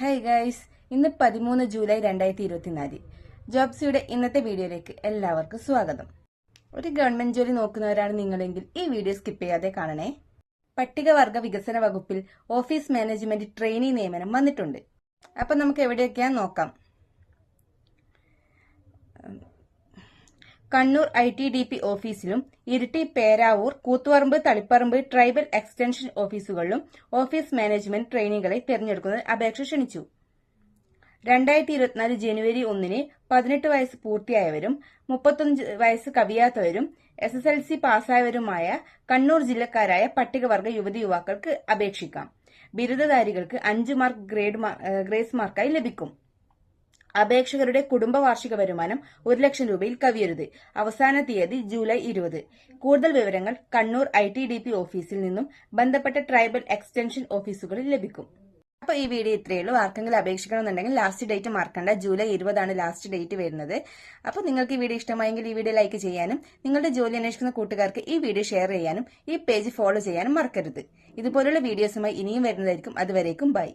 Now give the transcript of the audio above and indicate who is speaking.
Speaker 1: Hi guys, ഇന്ന് 13 July 2024. ജോബ്സിയുടെ ഇന്നത്തെ വീഡിയോയിലേക്ക് എല്ലാവർക്കും സ്വാഗതം. ഒരു ഗവൺമെന്റ് ജോലി നോക്കുന്നവരാണ് നിങ്ങളെങ്കിൽ ഈ വീഡിയോ സ്കിപ്പ് ചെയ്യാതെ കാണണേ. പട്ടികവർഗ വികസന വകുപ്പിൽ ഓഫീസ് മാനേജ്മെന്റ് ട്രെയിനി നിയമനം വന്നിട്ടുണ്ട്. അപ്പൊ നമുക്ക് എവിടെയൊക്കെയാന്ന് നോക്കാം. കണ്ണൂർ ITDP ഓഫീസിലും ഇരിട്ടി, പേരാവൂർ, കൂത്തുപറമ്പ്, തളിപ്പറമ്പ് ട്രൈബൽ എക്സ്റ്റൻഷൻ ഓഫീസുകളിലും ഓഫീസ് മാനേജ്മെന്റ് ട്രെയിനികളെ തിരഞ്ഞെടുക്കുന്നതിന് അപേക്ഷ ക്ഷണിച്ചു. 2024 ജനുവരി 1-ന് 18 വയസ്സ് പൂർത്തിയായവരും 35 വയസ്സ് കവിയാത്തവരും SSLC പാസ്സായവരുമായ കണ്ണൂർ ജില്ലക്കാരായ പട്ടികവർഗ യുവതി യുവാക്കൾക്ക് അപേക്ഷിക്കാം. ബിരുദധാരികൾക്ക് 5 മാർക്ക് ഗ്രേസ് മാർക്കായി ലഭിക്കും. അപേക്ഷകരുടെ കുടുംബ വാർഷിക വരുമാനം 1 ലക്ഷം രൂപയിൽ കവിയരുത്. അവസാന തീയതി ജൂലൈ 20. കൂടുതൽ വിവരങ്ങൾ കണ്ണൂർ ITDP ഓഫീസിൽ നിന്നും ബന്ധപ്പെട്ട ട്രൈബൽ എക്സ്റ്റൻഷൻ ഓഫീസുകളിൽ ലഭിക്കും. അപ്പോൾ ഈ വീഡിയോ ഇത്രയേ ഉള്ളൂ. ആർക്കെങ്കിലും അപേക്ഷിക്കണമെന്നുണ്ടെങ്കിൽ ലാസ്റ്റ് ഡേറ്റ് മറക്കണ്ട. ജൂലൈ 20 ലാസ്റ്റ് ഡേറ്റ് വരുന്നത്. അപ്പോൾ നിങ്ങൾക്ക് ഈ വീഡിയോ ഇഷ്ടമായെങ്കിൽ ഈ വീഡിയോ ലൈക്ക് ചെയ്യാനും നിങ്ങളുടെ ജോലി അന്വേഷിക്കുന്ന കൂട്ടുകാർക്ക് ഈ വീഡിയോ ഷെയർ ചെയ്യാനും ഈ പേജ് ഫോളോ ചെയ്യാനും മറക്കരുത്. ഇതുപോലുള്ള വീഡിയോസുമായി ഇനിയും വരുന്നതായിരിക്കും. അതുവരേക്കും ബൈ.